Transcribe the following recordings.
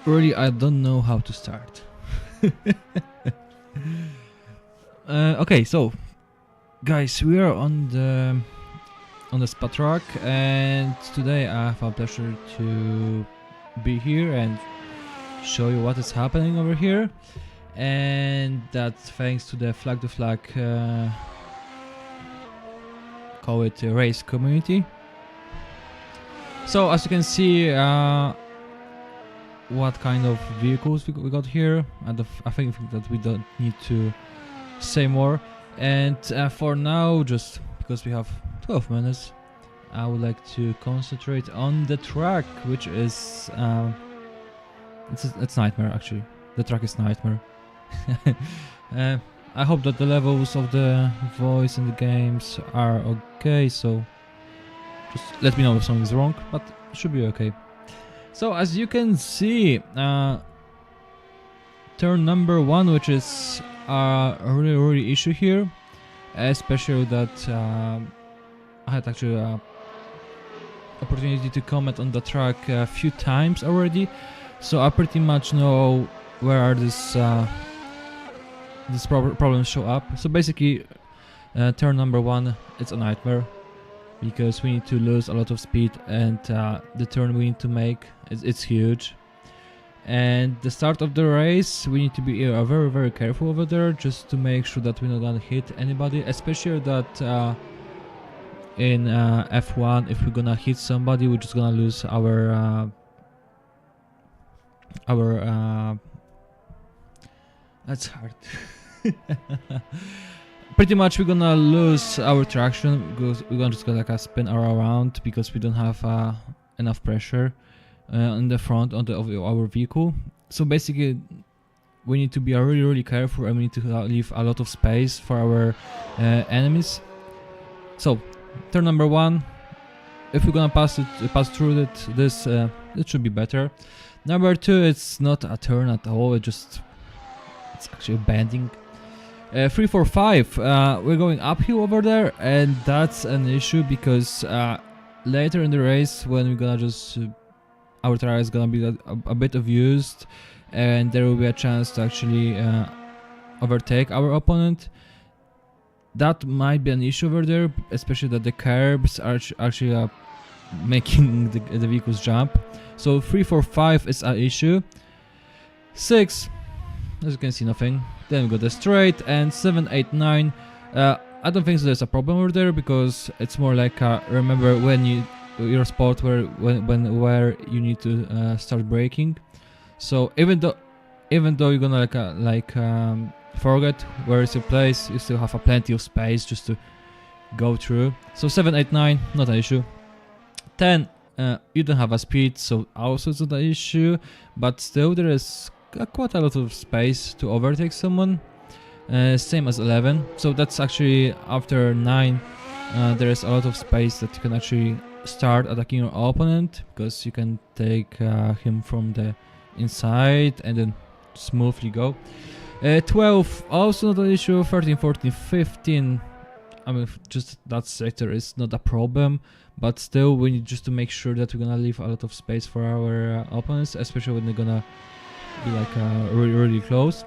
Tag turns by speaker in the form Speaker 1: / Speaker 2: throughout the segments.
Speaker 1: Really, I don't know how to start. Okay, so guys, we are on the spa track, and today I have a pleasure to be here and show you what is happening over here, and that's thanks to the Flag to Flag call it race community. So as you can see, what kind of vehicles we got here, and I think that we don't need to say more. And for now, just because we have 12 minutes, I would like to concentrate on the track, which is it's nightmare actually. The track is nightmare. I hope that the levels of the voice in the games are okay, so just let me know if something's wrong, but it should be okay. So as you can see, turn number 1, which is a really issue here, especially that I had actually a opportunity to comment on the track a few times already, so I pretty much know where these problems show up. So basically, turn number 1, it's a nightmare, because we need to lose a lot of speed, and the turn we need to make it's huge. And the start of the race, we need to be very careful over there, just to make sure that we're not gonna hit anybody, especially that in F1, if we're gonna hit somebody, we're just gonna lose our that's hard. Pretty much we're gonna lose our traction, because we're gonna just go like a spin around, because we don't have enough pressure in the front of our vehicle. So basically we need to be really careful, and we need to leave a lot of space for our enemies. So turn number 1, if we're gonna pass through this it should be better. Number 2, it's not a turn at all, it's actually bending. 3, 4, 5, we're going uphill over there, and that's an issue, because later in the race, when we're gonna just our tire is gonna be a bit of used, and there will be a chance to actually overtake our opponent. That might be an issue over there, especially that the curbs are actually making the vehicles jump. So 3, 4, 5 is an issue. 6, as you can see, nothing. Then we got the straight, and 7, 8, 9. I don't think so there's a problem over there, because it's more like remember when your spot where you need to start braking. So even though you're gonna forget where is your place, you still have plenty of space just to go through. So 7, 8, 9, not an issue. 10, you don't have a speed, so also it's not an issue, but still there is quite a lot of space to overtake someone. Same as 11, so that's actually after 9. There is a lot of space that you can actually start attacking your opponent, because you can take him from the inside and then smoothly go. 12, also not an issue. 13, 14, 15, I mean, just that sector is not a problem, but still we need just to make sure that we're gonna leave a lot of space for our opponents, especially when they're gonna be like really close.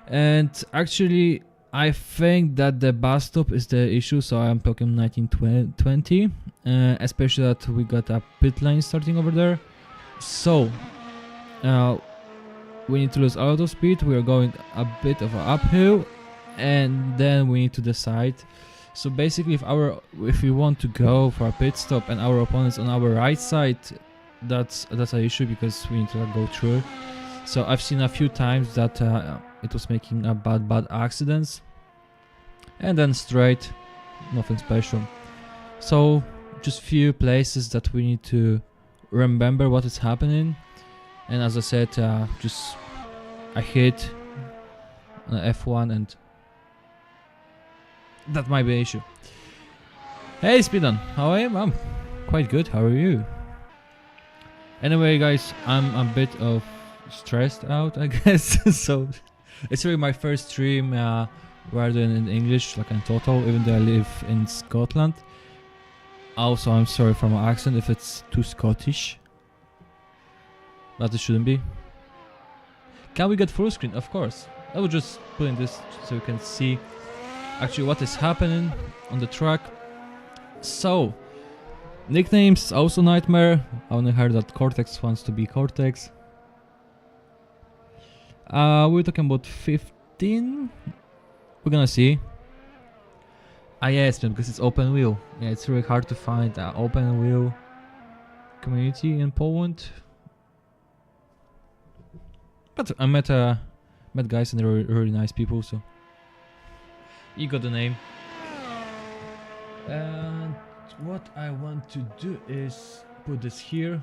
Speaker 1: And actually I think that the bus stop is the issue, so I'm talking 1920, especially that we got a pit lane starting over there. So we need to lose a lot of speed. We are going a bit of an uphill, and then we need to decide. So basically, if we want to go for a pit stop and our opponent's on our right side, that's an issue, because we need to go through. So I've seen a few times that it was making a bad accidents. And then straight, nothing special. So just few places that we need to remember what is happening. And as I said, just a hit on F1, and that might be an issue. Hey Speedon, how are you? I'm quite good, how are you? Anyway guys, I'm a bit of stressed out, I guess. So it's really my first stream where I'm doing in English, like in total, even though I live in Scotland. Also, I'm sorry for my accent if it's too Scottish. but it shouldn't be. Can we get full screen? Of course. I will just put in this so you can see actually what is happening on the track. So, nicknames also Nightmare. I only heard that Cortex wants to be Cortex. We're talking about 15. We're gonna see. Yes, because it's open wheel. Yeah, it's really hard to find an open wheel community in Poland. But I met guys and they were really nice people, so you got the name. And what I want to do is put this here,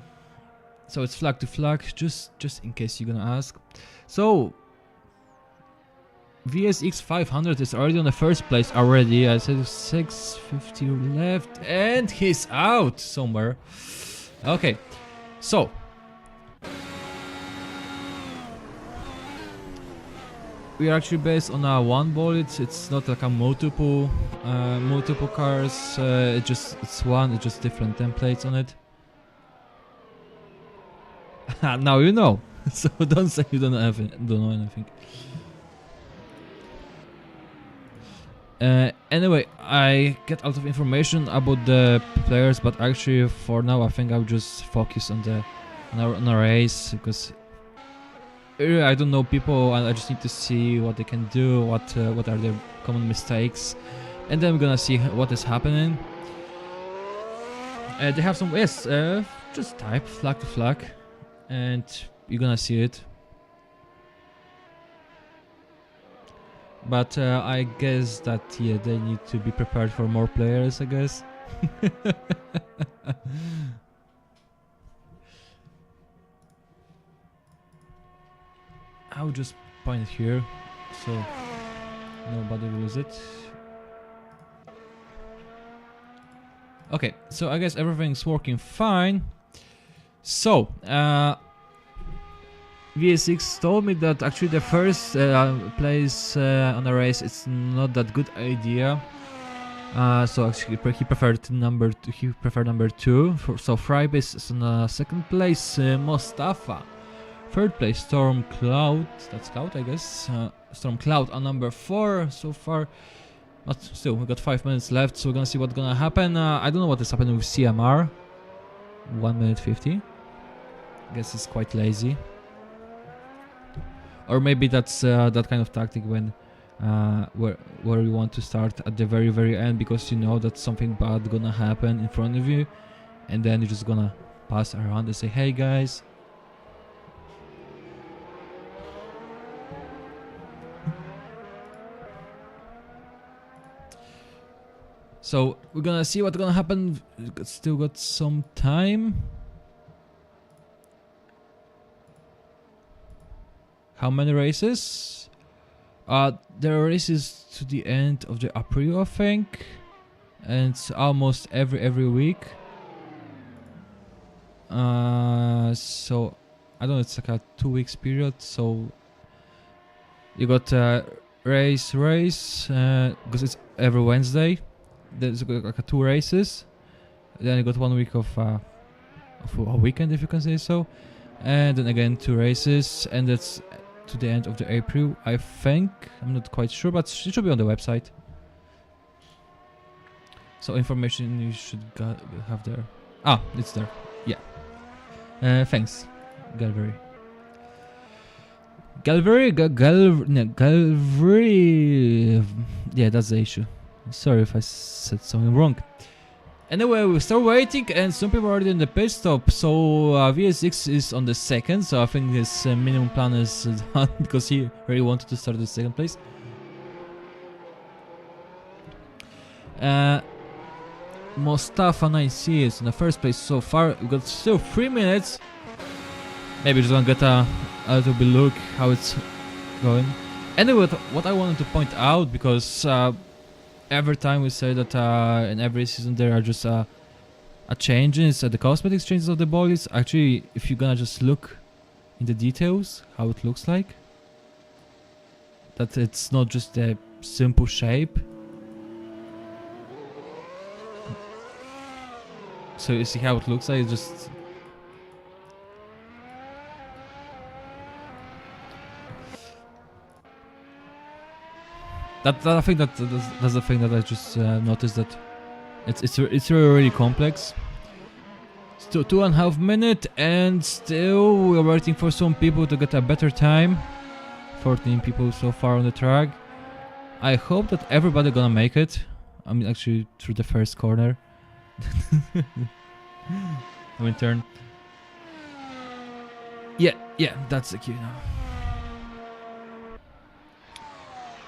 Speaker 1: so it's flag to flag, just in case you're gonna ask. So VSX 500 is already on the first place already. I said 650 left, and he's out somewhere. Okay, so we are actually based on a one ball. It's not like a multiple cars. It's one. It's just different templates on it. Now you know. So don't say you don't know anything. Anyway, I get a lot of information about the players, but actually for now I think I'll just focus on our race, because I don't know people and I just need to see what they can do, what are their common mistakes, and then I'm gonna see what is happening. They have some, yes, just type flag to flag and you're gonna see it. But I guess that, yeah, they need to be prepared for more players, I guess. I'll just point it here, so nobody lose it. Okay, so I guess everything's working fine. So, VSX told me that actually the first place on a race it's not that good idea. So actually he preferred number 2. So Frybase is on second place, Mostafa. Third place Storm Cloud. That's Cloud, I guess. Storm Cloud on number 4 so far. But still, we got 5 minutes left, so we're gonna see what's gonna happen. I don't know what is happening with CMR. 1 minute 50. I guess it's quite lazy. Or maybe that's that kind of tactic when where you want to start at the very end, because you know that something bad gonna happen in front of you, and then you're just gonna pass around and say, hey guys. So we're gonna see what's gonna happen. Still got some time. How many races? There are races to the end of the April, I think, and it's almost every week. So I don't know, it's like a 2 weeks period. So you got race because it's every Wednesday. There's like 2 races. Then you got 1 week of a weekend, if you can say so, and then again 2 races, and that's to the end of the April, I think. I'm not quite sure, but it should be on the website. So information you should have there. Ah, it's there. Yeah. Thanks, Galvery. Galvery. Yeah, that's the issue. Sorry if I said something wrong. Anyway, we start waiting, and some people are already in the pit stop. So VSX is on the second, so I think his minimum plan is done because he really wanted to start the second place. Mostafa 9C is in the first place so far. We got still 3 minutes. Maybe just gonna get a little bit look how it's going. Anyway, what I wanted to point out, because every time we say that in every season there are just changes, the cosmetics changes of the bodies. Actually, if you're gonna just look in the details how it looks like, that it's not just a simple shape. So you see how it looks like. It's just I think that's the thing that I just noticed, that it's really complex. Still 2.5 minutes, and still we're waiting for some people to get a better time. 14 people so far on the track. I hope that everybody gonna make it. I mean, actually through the first corner. I mean, turn. Yeah, that's the cue now.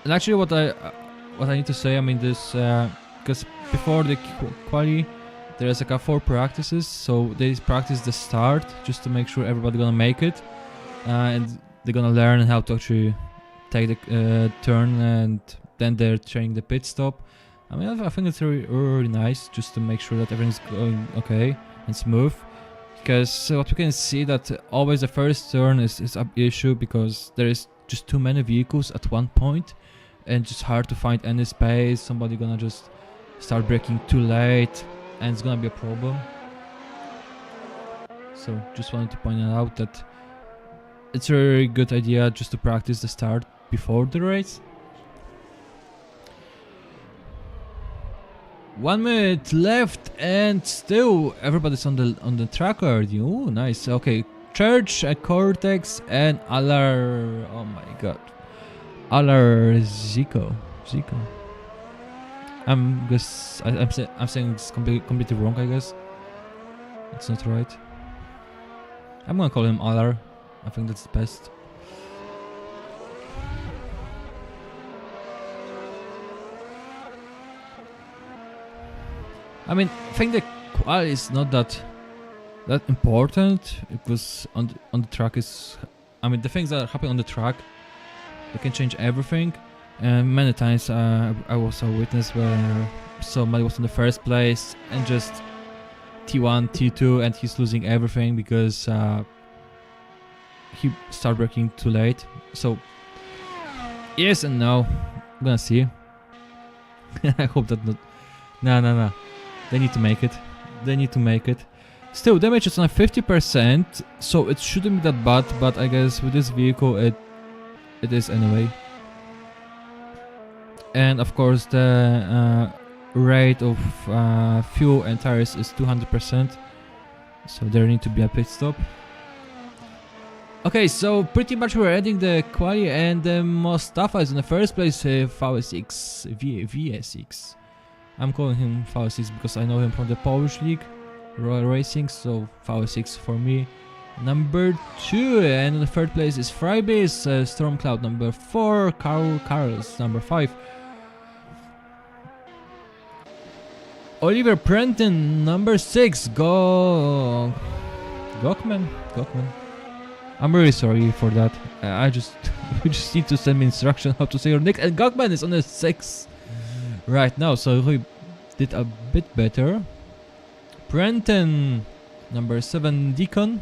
Speaker 1: And actually, what I need to say, I mean, this because before the quali, there's like 4 practices, so they practice the start just to make sure everybody gonna make it, and they're gonna learn how to actually take the turn, and then they're training the pit stop. I mean, I think it's really nice just to make sure that everything's going okay and smooth. Because what we can see that always the first turn is an issue, because there is just too many vehicles at one point, and just hard to find any space. Somebody gonna just start braking too late, and it's gonna be a problem. So just wanted to point out that it's a really good idea just to practice the start before the race. 1 minute left, and still everybody's on the track already. Oh, nice. Okay, Church, Cortex, and Alar. Oh my god, Alar Zico. I'm saying it's completely wrong. I guess it's not right. I'm gonna call him Alar. I think that's the best. I mean, I think the quali is not that important, because on the track is, I mean, the things that happen on the track, they can change everything. And many times I was a witness where somebody was in the first place and just T1, T2, and he's losing everything because he started braking too late. So yes and no. I'm gonna see. I hope that not. No. They need to make it. Still, damage is on 50%, so it shouldn't be that bad. But I guess with this vehicle, it is anyway. And of course, the rate of fuel and tires is 200%, so there need to be a pit stop. Okay, so pretty much we're ending the quali, and Mostafa is in the first place, VSX. I'm calling him VSX because I know him from the Polish league, Royal Racing, so VSX for me. Number 2, and in the third place is Freibase, Stormcloud number 4, Carlos number 5. Oliver Prenton number 6, Gokman. I'm really sorry for that. You just need to send me instruction how to say your nick. And Gokman is on the 6 right now, so he did a bit better. Prenton number 7, Deacon,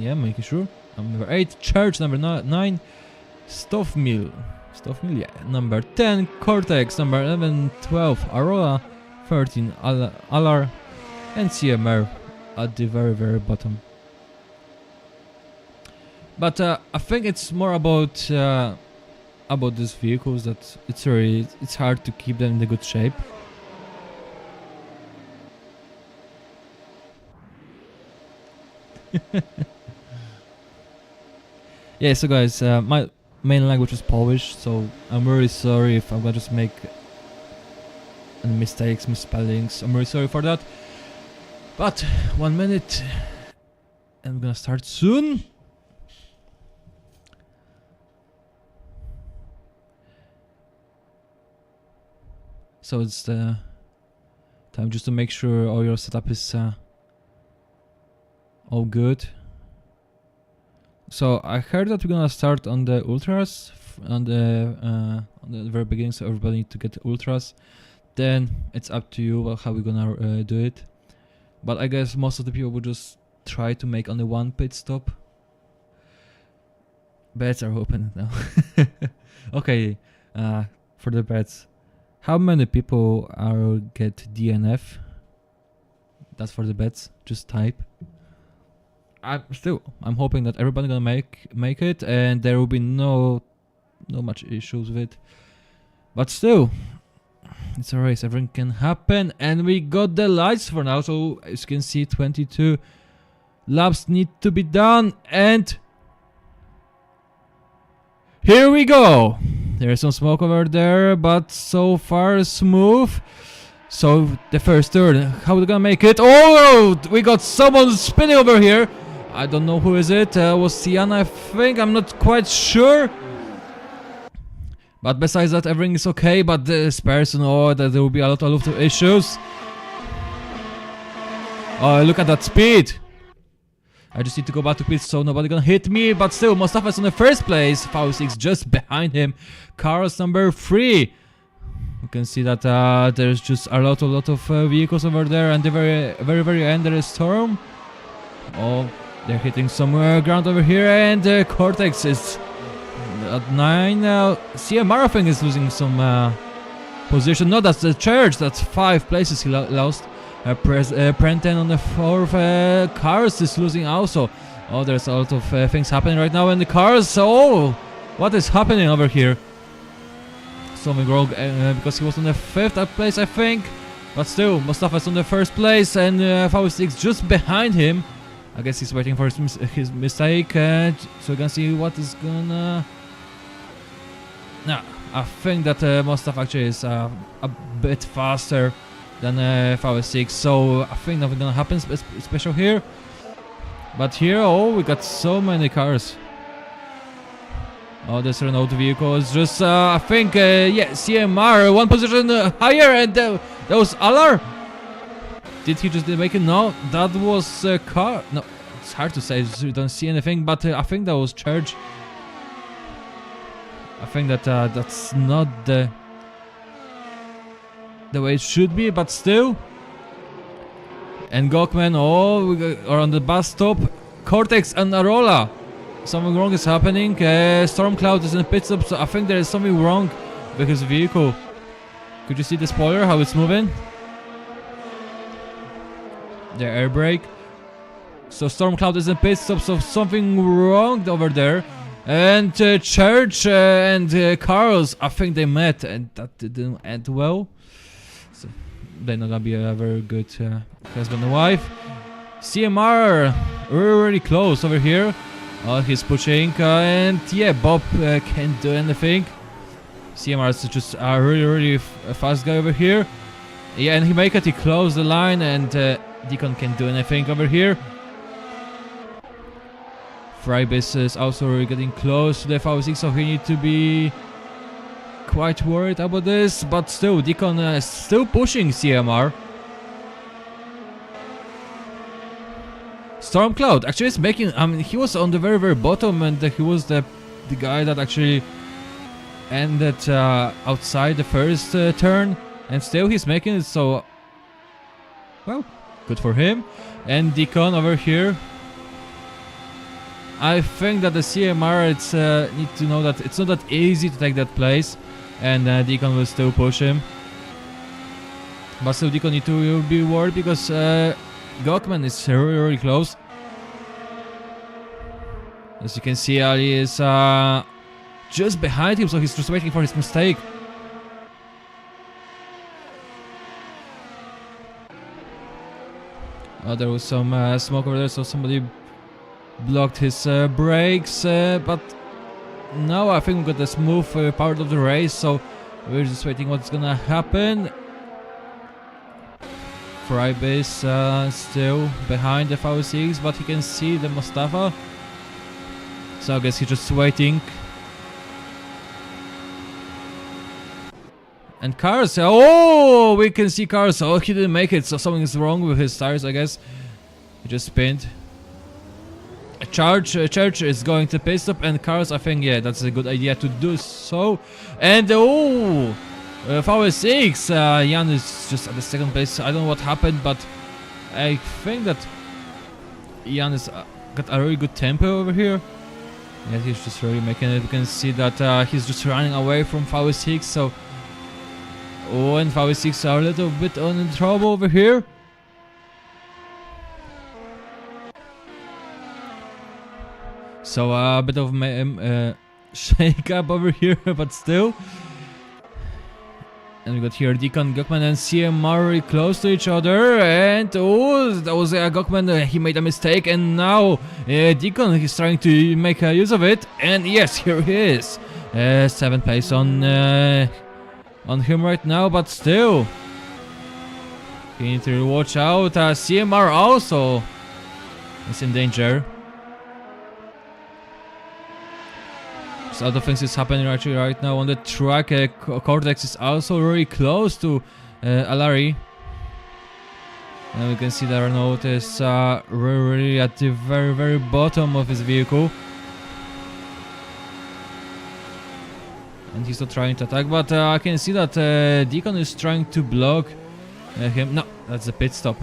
Speaker 1: yeah, making sure. Number 8, Church number 9, Stoffmill, yeah. Number 10, Cortex. Number 11, 12, Aurora. 13, Alar, and CMR at the very, very bottom. But I think it's more about these vehicles that it's hard to keep them in the good shape. Yeah, so guys, my main language is Polish, so I'm really sorry if I'm gonna just make mistakes, misspellings. I'm really sorry for that. But 1 minute, and I'm gonna start soon. So it's the time just to make sure all your setup is all good. So I heard that we're gonna start on the ultras on the very beginning, so everybody need to get the ultras. Then it's up to you how we're gonna do it. But I guess most of the people will just try to make only one pit stop. Bets are open now. Okay, for the bets, how many people are get DNF? That's for the bets. Just type. I'm hoping that everybody gonna make it, and there will be no much issues with it. But still, it's a race, everything can happen, and we got the lights for now, so as you can see 22 laps need to be done, and here we go. There's some smoke over there, but so far smooth. So the first turn, how are we gonna make it? Oh, we got someone spinning over here. I don't know who is it. Was Sienna, I think. I'm not quite sure. But besides that, everything is okay. But this person, oh, there will be a lot of issues. Oh, look at that speed. I just need to go back to pit so nobody gonna hit me. But still, Mustafa is in the first place. V6 just behind him. Carlos number 3. You can see that there's just a lot of vehicles over there, and the very end there is Storm. Oh, they're hitting some ground over here, and Cortex is at 9. CMR I think is losing some position. No, that's the Church. That's 5 places he lost. Prenten on the 4th. Cars is losing also. Oh, there's a lot of things happening right now in the cars. Oh, what is happening over here? Something wrong because he was on the 5th place, I think. But still, Mustafa's on the 1st place, and V6 just behind him. I guess he's waiting for his mistake, so we can see what is gonna... Nah, I think that Mustafa actually is a bit faster than V6, so I think nothing gonna happen special here. But here, oh, we got so many cars. Oh, this Renault vehicle is just, I think, yeah, CMR, 1 position higher, and that was Alar. Did he just make it? No, that was a car. No, it's hard to say, you don't see anything, but I think that was Church. I think that that's not the way it should be, but still. And Gokman, oh, we are on the bus stop. Cortex and Arola. Something wrong is happening. Stormcloud is in the pit stop, so I think there is something wrong with his vehicle. Could you see the spoiler, how it's moving? The air brake. So Stormcloud is in pit stop, so something wrong over there. And Church and Carlos, I think they met, and that didn't end well. So they're not gonna be a very good husband and wife. CMR really close over here. He's pushing, and yeah, Bob can't do anything. CMR is just a really fast guy over here. Yeah, and he make it, he closed the line, and Deacon can't do anything over here. Frybase is also really getting close to the V6, so he needs to be quite worried about this, but still, Deacon is still pushing CMR. Stormcloud actually is making, I mean, he was on the very bottom, and he was the guy that actually ended outside the first turn, and still he's making it, so well, good for him. And Deacon over here, I think that the CMR it's need to know that it's not that easy to take that place, and Deacon will still push him, but still Deacon need to be worried because Gokman is really close. As you can see, Ali is just behind him, so he's just waiting for his mistake. There was some smoke over there, so somebody blocked his brakes, but now I think we got the smooth part of the race, so we're just waiting what's gonna happen. Frybase still behind the V6, but he can see the Mustafa, so I guess he's just waiting. And Cars, oh, we can see Cars, oh, he didn't make it, so something is wrong with his tires, I guess. He just spinned. Church is going to pit stop, and Cars, I think, yeah, that's a good idea to do so. And oh, V6, Jan is just at the 2nd place. I don't know what happened, but I think that Jan has got a really good tempo over here. Yeah, he's just really making it. You can see that he's just running away from V6, so oh, and V6 are a little bit in trouble over here. So a bit of shake up over here, but still. And we got here Deacon, Gokman and CMR really close to each other, and oh, that was Gokman, he made a mistake, and now Deacon is trying to make use of it, and yes, here he is. 7th place on him right now, but still. You need to watch out, CMR also is in danger. So other things is happening actually right now on the track. Cortex is also really close to Alari. And we can see that Arnaud is really at the very bottom of his vehicle. And he's not trying to attack, but I can see that Deacon is trying to block him. No, that's a pit stop.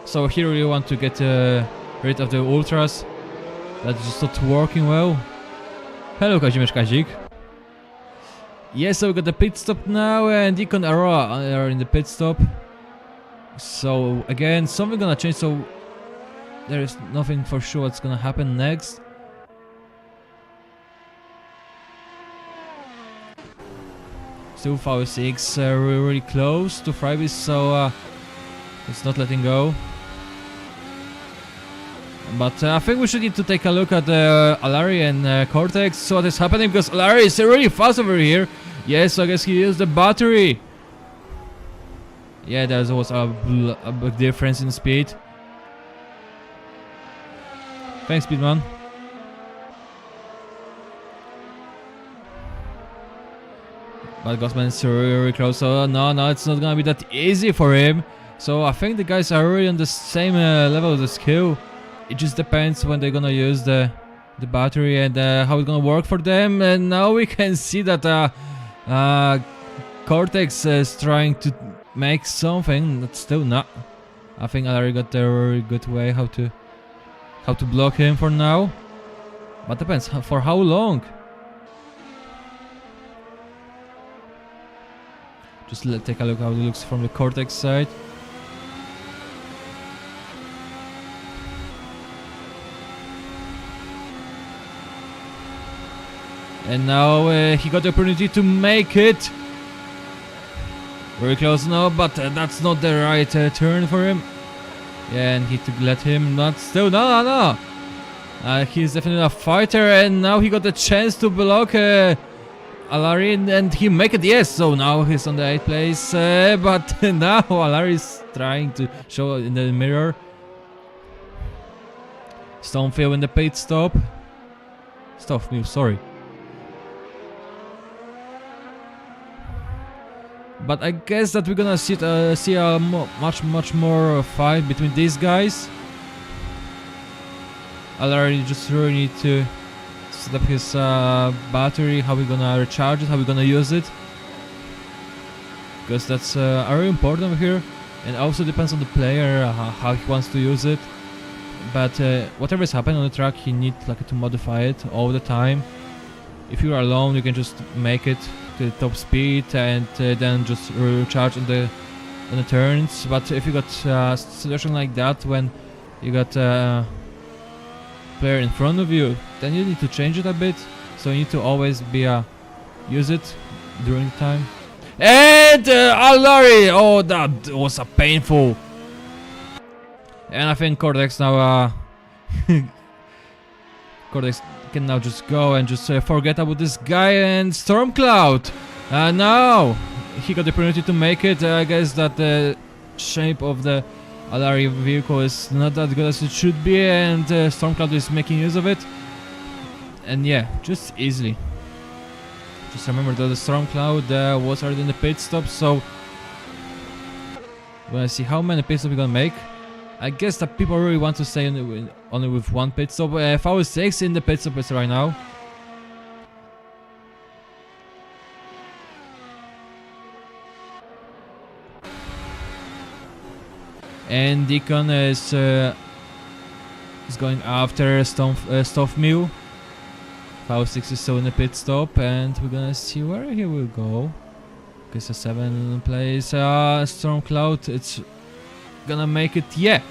Speaker 1: So here we want to get rid of the ultras. That's just not working well. Hello, Kazimierz Kazik. Yes, so we got the pit stop now, and Deacon Aurora are in the pit stop. So again, something gonna change. So there is nothing for sure what's gonna happen next. Still V6 really close to Frybis, so it's not letting go. But I think we should need to take a look at Alari and Cortex, so what is happening, because Alari is really fast over here. Yes, so I guess he used the battery. Yeah, there was a big difference in speed. Thanks, Speedman. But Gossman is really close, so no, it's not gonna be that easy for him. So I think the guys are really on the same level of the skill. It just depends when they're gonna use the battery and how it's gonna work for them. And now we can see that Cortex is trying to make something, but still not. I think Alari got a very good way how to block him for now. But depends for how long. Just take a look how it looks from the Cortex side. And now he got the opportunity to make it. Very close now, but that's not the right turn for him. Yeah, and he to let him not still. No. He's definitely a fighter, and now he got the chance to block Alari, and he make it. Yes, so now he's on the 8th place. But now Alari is trying to show in the mirror. Stonefield in the pit stop. Stonefield, sorry. But I guess that we're gonna see a much more fight between these guys. Alari just really need to set up his battery, how we're gonna recharge it, how we're gonna use it. Because that's very important here. And also depends on the player, how he wants to use it. But whatever is happening on the track, you need to modify it all the time. If you're alone, you can just make it to the top speed and then just recharge on the turns. But if you got a situation like that when you got a player in front of you, then you need to change it a bit. So you need to always be use it during the time. And Alari! Oh, that was a painful. And I think Cortex now Cortex can now just go and just forget about this guy. And Stormcloud now he got the opportunity to make it. I guess that the shape of the Alari vehicle is not that good as it should be, and Stormcloud is making use of it. And yeah, just easily. Just remember that the Stormcloud was already in the pit stop, so we're gonna see how many pit stops we're gonna make. I guess that people really want to stay only with one pit stop. V6 in the pit stop is right now. And Deacon is going after Stoffmew. V6 is still in the pit stop, and we're gonna see where he will go. Okay, so 7th place. Stormcloud, it's gonna make it. Yeah.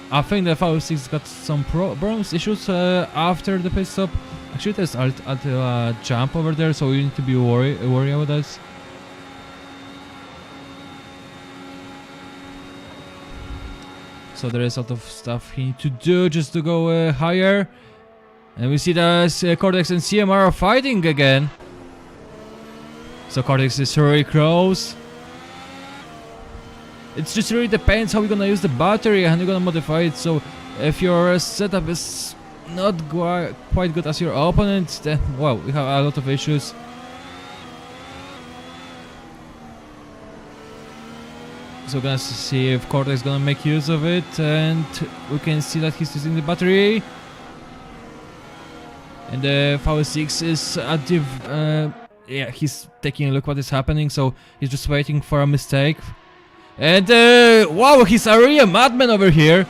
Speaker 1: I think the V6 got some problems, issues after the pit stop. Actually, there's a jump over there, so you need to be worry about this. So there is a lot of stuff he needs to do just to go higher. And we see that Cortex and CMR are fighting again. So Cortex is really close. It just really depends how you're gonna use the battery and you're gonna modify it. So if your setup is not quite good as your opponent, then well, we have a lot of issues. So we're gonna see if Cortex is gonna make use of it, and we can see that he's using the battery. And the V6 is at the yeah, he's taking a look what is happening, so he's just waiting for a mistake. And wow, he's really a madman over here.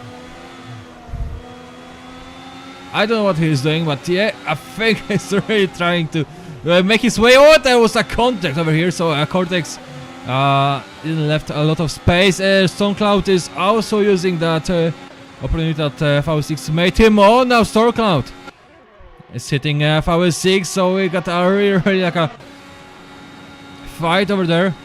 Speaker 1: I don't know what he's doing, but yeah, I think he's really trying to make his way. Oh, there was a contact over here, so Cortex left a lot of space. Stormcloud is also using that opportunity that V6 made him. Oh, now Stormcloud is hitting V6, so we got a really like a fight over there.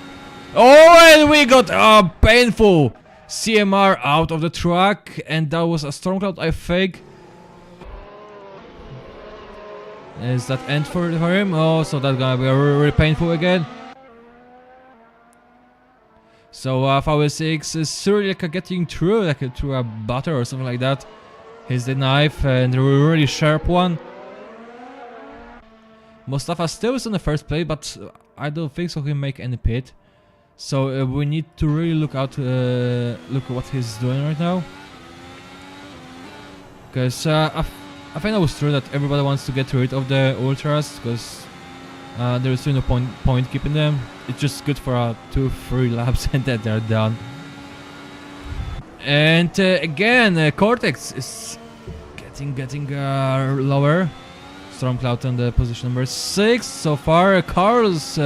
Speaker 1: Oh, and we got a painful CMR out of the track, and that was a Stormcloud, I think. Is that end for him? Oh, so that's gonna be really painful again. So V6 is really like getting through, like through a butter or something like that. Here's the knife, and a really sharp one. Mostafa still is in the first place, but I don't think so he'll make any pit. So we need to really look at what he's doing right now. Because I think it was true that everybody wants to get rid of the ultras, because there is really no point keeping them. It's just good for 2-3 laps and then they're done. And again, Cortex is getting lower. Stormcloud on the position number 6 so far. Carl's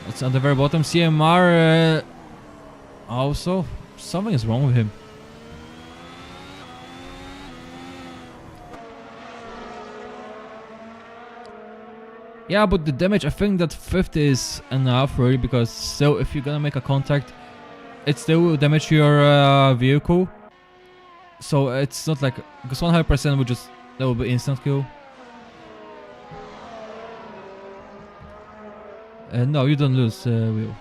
Speaker 1: it's at the very bottom. CMR also, something is wrong with him. Yeah, but the damage, I think that 50 is enough really, because still if you're gonna make a contact, it still will damage your vehicle. So it's not like, because 100% would just, that will be instant kill. No, you don't lose wheel.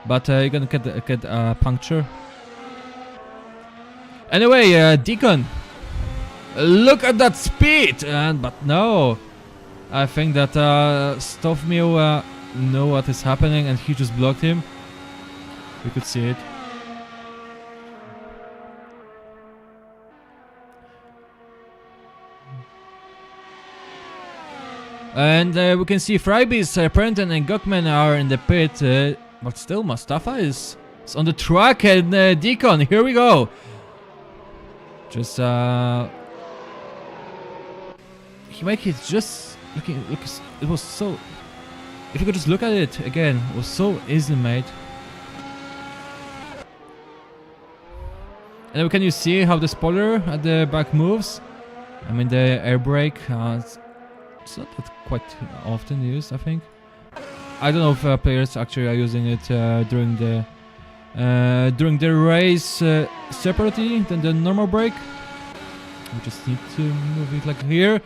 Speaker 1: But you're gonna get a puncture. Anyway, Deacon, look at that speed! But no, I think that Stoffmeal know what is happening, and he just blocked him. We could see it. And we can see Freibees, Prenton and Guckman are in the pit, but still Mostafa is on the track, and Deacon, here we go. Just he make it just looking, it was so, if you could just look at it again, it was so easily made. And then can you see how the spoiler at the back moves? I mean the air brake, it's not that quite often used, I think. I don't know if players actually are using it during the race separately than the normal brake. We just need to move it like here.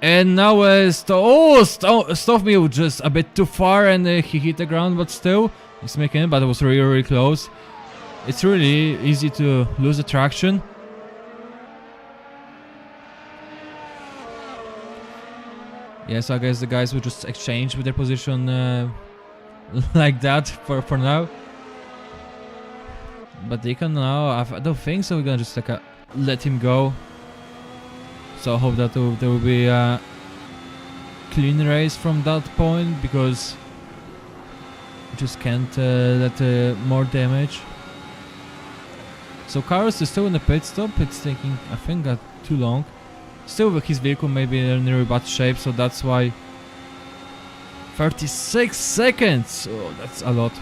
Speaker 1: And now Stoffmeal just a bit too far, and he hit the ground, but still he's making it, but it was really close. It's really easy to lose the traction. Yeah, so I guess the guys will just exchange with their position like that for now. But Deacon now, I don't think so. We're gonna just like let him go. So I hope that there will be a clean race from that point, because we just can't let more damage. So Carlos is still in the pit stop. It's taking, I think, too long. Still, his vehicle may be in really bad shape, so that's why. 36 seconds! Oh, that's a lot.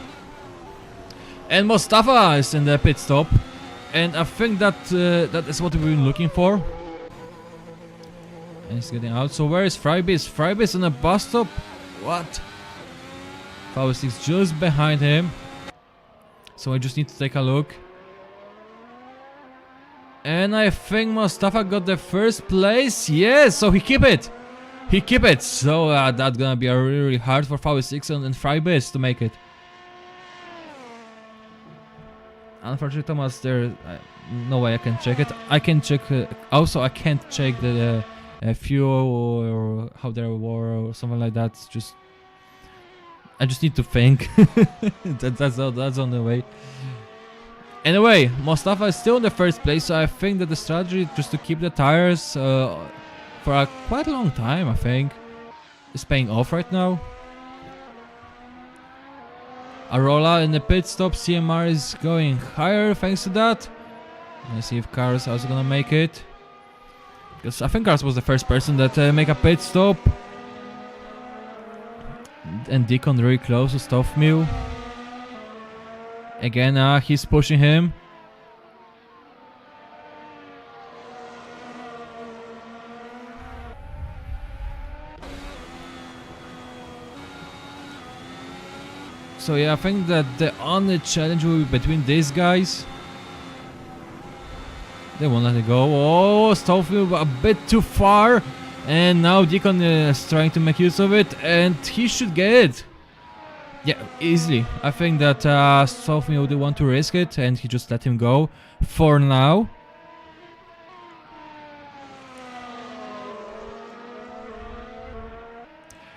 Speaker 1: And Mostafa is in the pit stop. And I think that that is what we've been looking for. And he's getting out. So where is Frybeast? Frybeast on a bus stop? What? Faust6 just behind him. So I just need to take a look. And I think Mustafa got the first place. Yes, so he keep it. He keep it. So that's gonna be really hard for Faust6 and Frybeast to make it. Unfortunately, Thomas, there no way I can check it. I can check. Also, I can't check the fuel or how they were or something like that. Just I just need to think. that's on the way. Anyway, Mustafa is still in the first place, so I think that the strategy just to keep the tires for a quite long time, I think, is paying off right now. Arola in the pit stop, CMR is going higher thanks to that. Let's see if Cars also gonna make it. Because I think Cars was the first person that make a pit stop. And Deacon really close to Stoffmew. Again, he's pushing him. So yeah, I think that the only challenge will be between these guys. They won't let it go. Oh, Stoffmew a bit too far. And now Deacon is trying to make use of it. And he should get it. Yeah, easily. I think that Stoffmew would want to risk it. And he just let him go for now.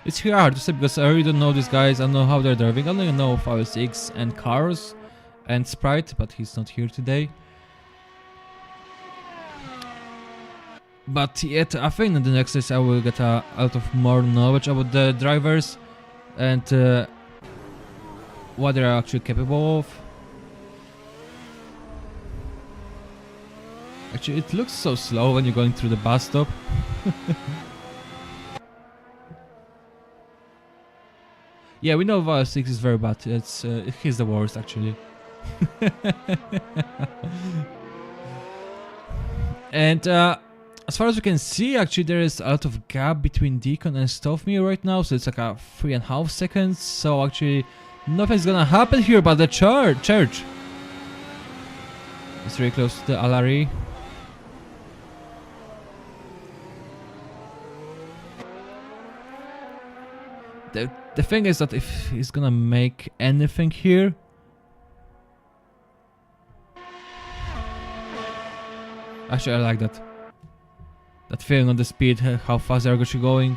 Speaker 1: It's here hard to say because I really don't know these guys. I don't know how they're driving. I don't even know Faust6 and Cars and Sprite, but he's not here today. But yet, I think in the next race I will get a lot of more knowledge about the drivers and what they're actually capable of. Actually, it looks so slow when you're going through the bus stop. Yeah, we know Faust6 is very bad. It's he's the worst actually. And as far as we can see, actually there is a lot of gap between Deacon and Stoffmew right now, so it's like a 3.5 seconds. So actually nothing's gonna happen here, but the church. It's very close to the Alari. The thing is that if he's gonna make anything here, actually I like that feeling on the speed, how fast they're actually going.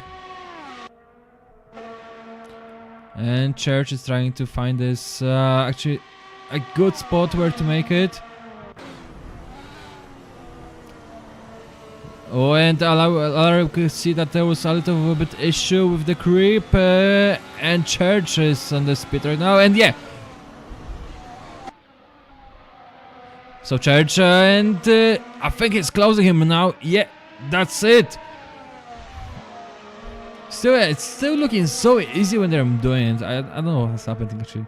Speaker 1: And Church is trying to find this actually a good spot where to make it. Oh, and Alari could see that there was a little bit issue with the creep, and Church is on the speed right now, and yeah. So Church, and I think he's closing him now. Yeah, that's it. Still, it's still looking so easy when they're doing it. I don't know what's happening actually.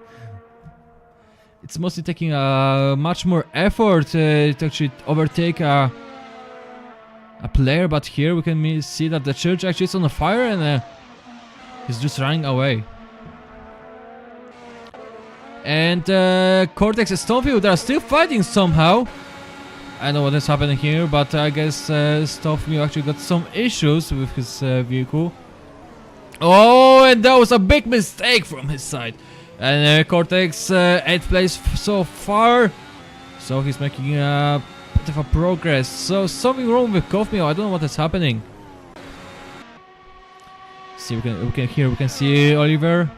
Speaker 1: It's mostly taking much more effort to actually overtake a player, but here we can see that the Church actually is on the fire and he's just running away. And Cortex and Stoffmew, they are still fighting somehow. I know what is happening here, but I guess Stoffmew actually got some issues with his vehicle. Oh, and that was a big mistake from his side. And Cortex 8th place so far, so he's making a bit of a progress. So something wrong with Stoffmew. I don't know what is happening. See, we can see Oliver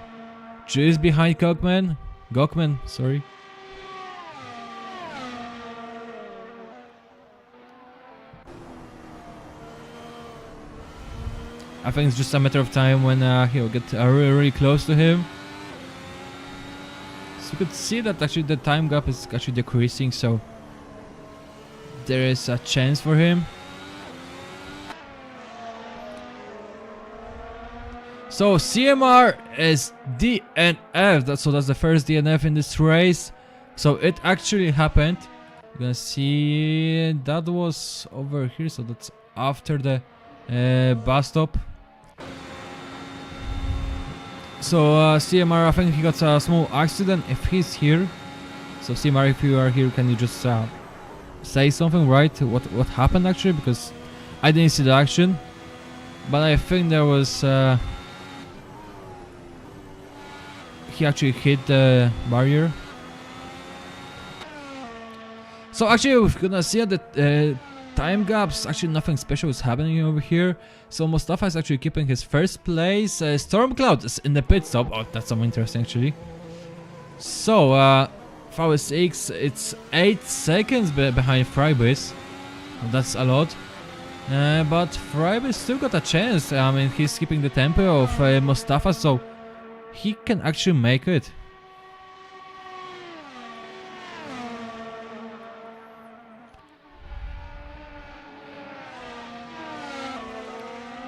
Speaker 1: just behind Gokman, sorry. I think it's just a matter of time when he'll get really close to him. So you could see that actually the time gap is actually decreasing, so there is a chance for him. So CMR is DNF, so that's the first DNF in this race. So it actually happened. We're gonna see that was over here, so that's after the bus stop. So CMR, I think he got a small accident. If he's here, so CMR, if you are here, can you just say something, right? What happened actually? Because I didn't see the action, but I think there was he actually hit the barrier. So actually we're gonna see that time gaps, actually nothing special is happening over here. So Mustafa is actually keeping his first place. Stormcloud is in the pit stop. Oh, that's something interesting actually. So VS6, it's 8 seconds behind Frybase. That's a lot. But Frybase still got a chance. I mean, he's keeping the tempo of Mustafa, so he can actually make it.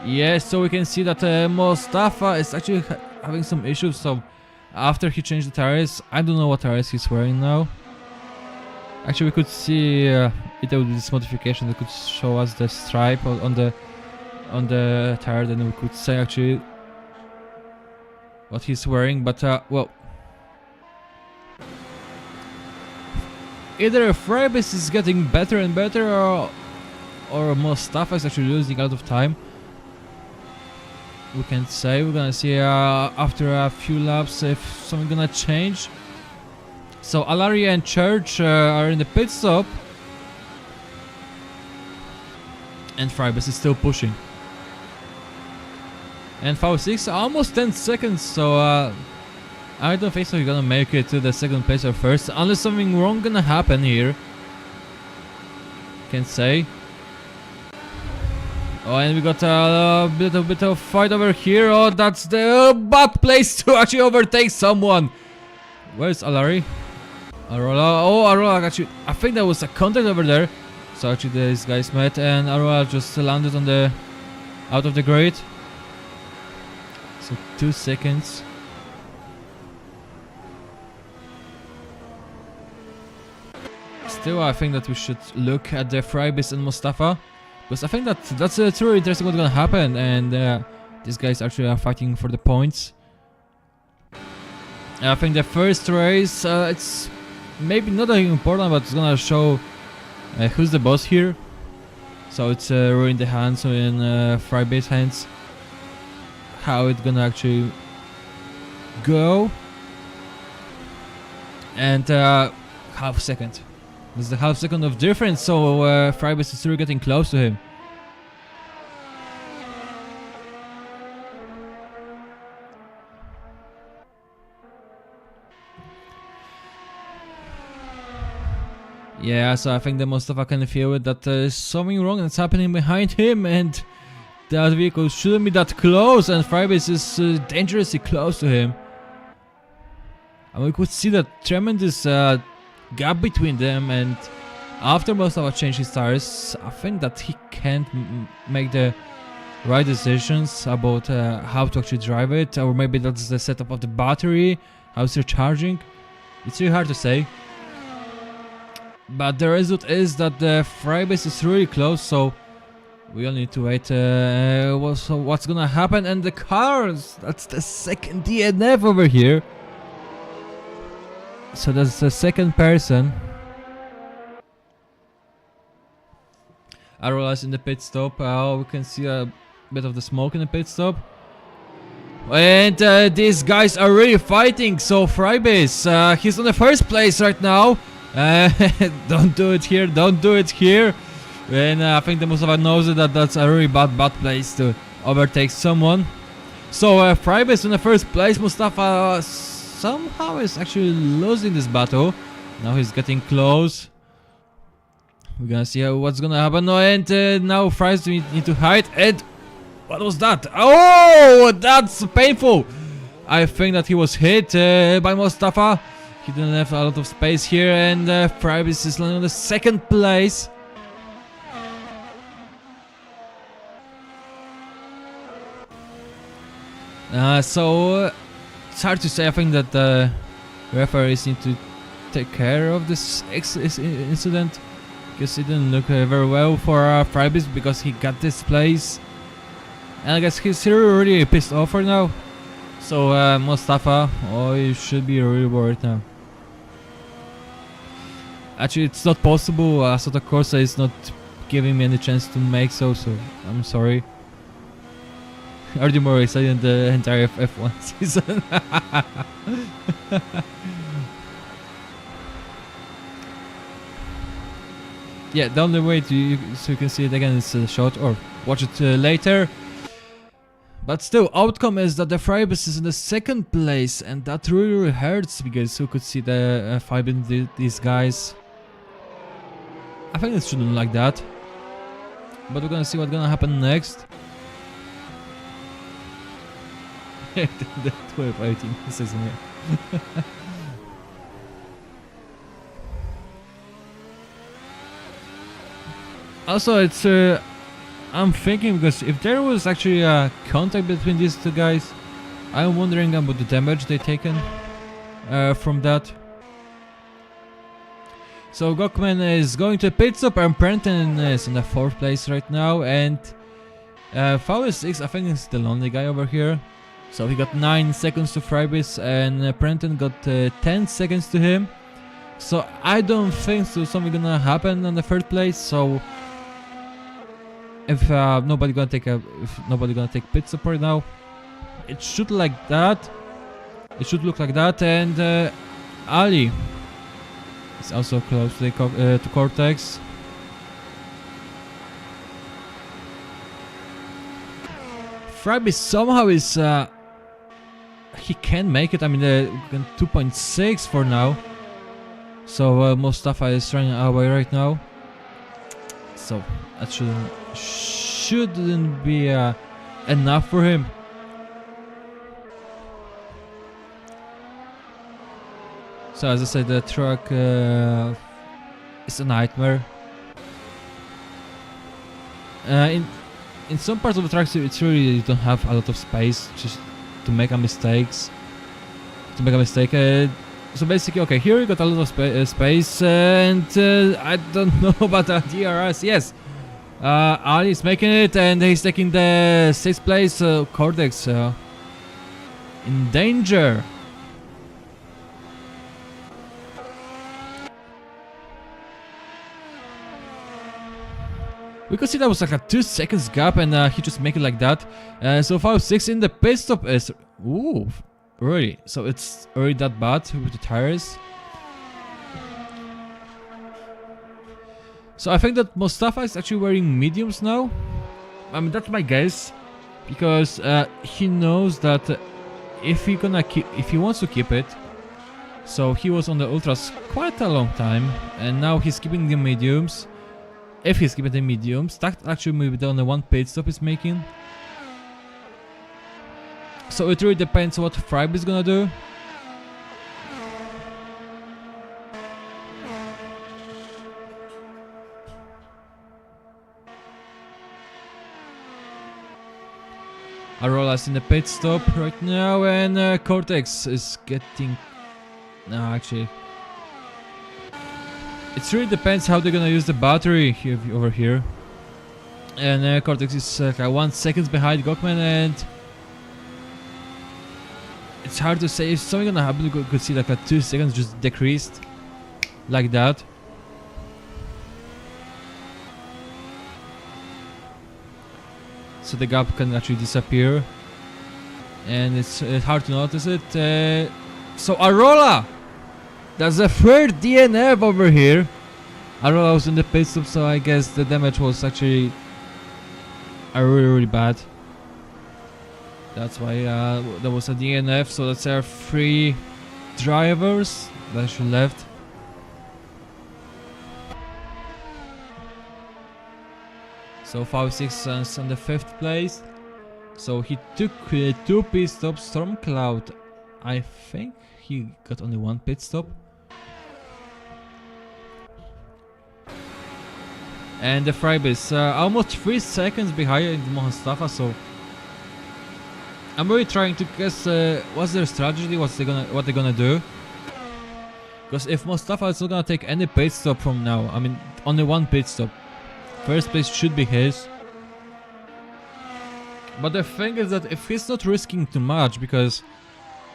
Speaker 1: Yes, so we can see that Mustafa is actually having some issues. So after he changed the tires, I don't know what tires he's wearing now. Actually, we could see it with this modification that could show us the stripe on the tire. Then we could say actually what he's wearing. But well, either Frybase is getting better and better, or Mustafa is actually losing a lot of time. We can say. We're gonna see after a few laps if something gonna change. So Alaria and Church are in the pit stop, and Frybase is still pushing. And VS6 almost 10 seconds, so I don't think so he's gonna make it to the second place or first, unless something wrong gonna happen here. Can say. Oh, and we got a bit of fight over here. Oh, that's the bad place to actually overtake someone. Where's Alari? Arola. Oh, Arola actually. I think there was a contact over there. So actually these guys met, and Arola just landed on the out of the grid. So 2 seconds. Still, I think that we should look at the Frybase and Mustafa. Because I think that's truly interesting what's gonna happen, and these guys actually are fighting for the points. I think the first race, it's maybe not that important, but it's gonna show who's the boss here. So it's in the hands, in Frybase hands, how it's gonna actually go. And half second. There's the half second of difference, so Frybase is still getting close to him. Yeah, so I think that Mustafa can feel it, that there's something wrong that's happening behind him, and that vehicle shouldn't be that close, and Frybase is dangerously close to him. And we could see that tremendous gap between them, and after Mustafa changed his tires, I think that he can't make the right decisions about how to actually drive it, or maybe that's the setup of the battery, how it's recharging. It's really hard to say. But the result is that the Frybase is really close, so we all need to wait what's gonna happen. And the cars, that's the second DNF over here. So that's the second person. Arola's in the pit stop. We can see a bit of the smoke in the pit stop. And these guys are really fighting. So Frybase, he's on the first place right now. Don't do it here, don't do it here. And I think the Mustafa knows that that's a really bad place to overtake someone. So Frybase in the first place. Mustafa somehow is actually losing this battle. Now he's getting close. We're gonna see what's gonna happen. No, and now Frybase need to hide. And what was that? Oh, that's painful. I think that he was hit by Mustafa. He didn't have a lot of space here, and Frybase is landing on the second place. So it's hard to say. I think that the referees need to take care of this incident, because it didn't look very well for Frybis, because he got this place, and I guess he's really pissed off right now. So Mostafa, oh, you should be really worried now. Actually, it's not possible. Assetto Corsa is not giving me any chance to make so I'm sorry. Already more excited than the entire F1 season. Yeah, the only way to so you can see it again is short or watch it later. But still, outcome is that the Frybis is in the second place, and that really hurts, because you could see the fight between these guys. I think it shouldn't like that, but we're gonna see what's gonna happen next. The 12-18 season here. Also, it's I'm thinking, because if there was actually a contact between these two guys, I'm wondering about the damage they taken from that. So Gokman is going to pit stop, and Brenton is in the 4th place right now, and Fowler6, I think, is the lonely guy over here. So he got 9 seconds to Frybis, and Brenton got 10 seconds to him. So I don't think so something gonna happen in the 3rd place. So if nobody gonna take pit stop right now, it should like that. It should look like that, and Ali is also close to Cortex. Frybis somehow is he can make it. I mean, 2.6 for now. So Mostafa is running away right now. So that shouldn't be enough for him. So as I said, the truck is a nightmare. In some parts of the tracks, it's really you don't have a lot of space just to make a mistake. So basically, okay, here we got a lot of space, and I don't know about the DRS. Yes, Ali is making it, and he's taking the 6th place. Cortex in danger. We could see that was like a 2 seconds gap, and he just make it like that. So 5-6 in the pit stop is ooh, really? So it's already that bad with the tires. So I think that Mostafa is actually wearing mediums now. I mean, that's my guess, because he knows that if he wants to keep it. So he was on the ultras quite a long time, and now he's keeping the mediums. If he's keeping the mediums, that actually maybe the only one pit stop is making. So it really depends what Frybis is gonna do. Arola's in the pit stop right now, and Cortex is getting... No, actually... It really depends how they're gonna use the battery here, over here. And Cortex is 1 second behind Gokman, and it's hard to say if something gonna happen. You could see like a 2 seconds just decreased like that. So the gap can actually disappear, and it's hard to notice it. So Arola! That's the 3rd DNF over here. Arola was in the pit stop, so I guess the damage was actually really bad. That's why there was a DNF. So that's our 3 drivers that actually left. So 5-6 is on the 5th place. So he took 2 pit stops. Stormcloud, I think he got only 1 pit stop. And the Frybis almost 3 seconds behind Mostafa, so I'm really trying to guess what's their strategy, what they're gonna do. Because if Mustafa is not gonna take any pit stop from now, I mean, only one pit stop, first place should be his. But the thing is that if he's not risking too much, because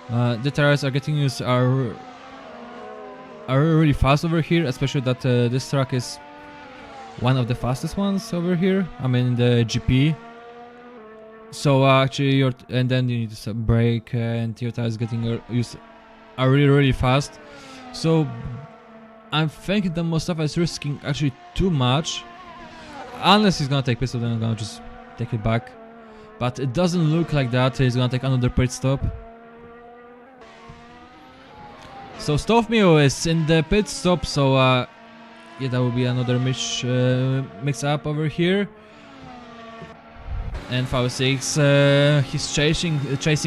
Speaker 1: the tires are getting used are really fast over here, especially that this track is one of the fastest ones over here. I mean, the GP. So actually, and then you need to brake, and your tires getting used are really fast. So I'm thinking that Mustafa is risking actually too much. Unless he's gonna take pit stop, then I'm gonna just take it back. But it doesn't look like that. He's gonna take another pit stop. So Stofmio is in the pit stop. So yeah, that will be another mix up over here. And V6, he's chasing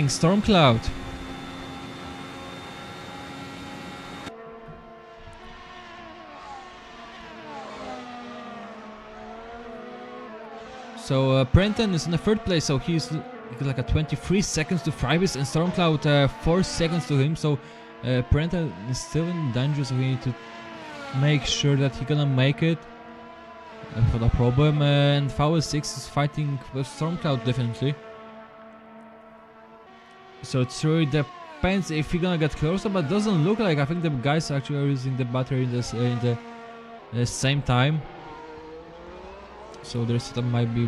Speaker 1: Stormcloud. So Brenton is in the third place, so he's like a 23 seconds to Frybis, and Stormcloud 4 seconds to him. So Brenton is still in danger, so we need to make sure that he's gonna make it for the problem. And V6 is fighting with Stormcloud definitely. So it really depends if he's gonna get closer, but doesn't look like. I think the guys actually are using the battery in the same time. So their setup might be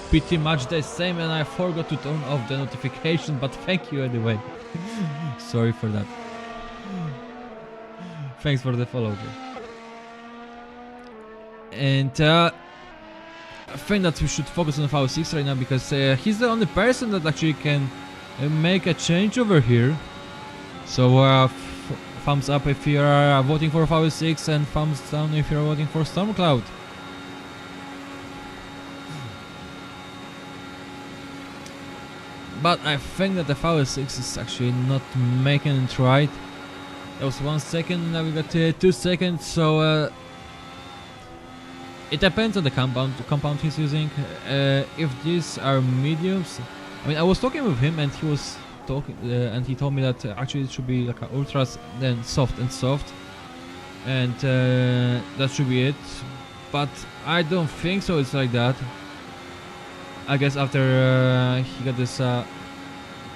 Speaker 1: pretty much the same, and I forgot to turn off the notification, but thank you anyway. Sorry for that. Thanks for the follow. And I think that we should focus on V6 right now, because he's the only person that actually can make a change over here. So thumbs up if you are voting for V6, and thumbs down if you are voting for Stormcloud. But I think that the V6 is actually not making it right. That was 1 second, now we got 2 seconds, so it depends on the compound he's using. If these are mediums, I mean, I was talking with him, and he was talking, and he told me that actually it should be like an ultras, then soft, and that should be it. But I don't think so. It's like that. I guess after he got this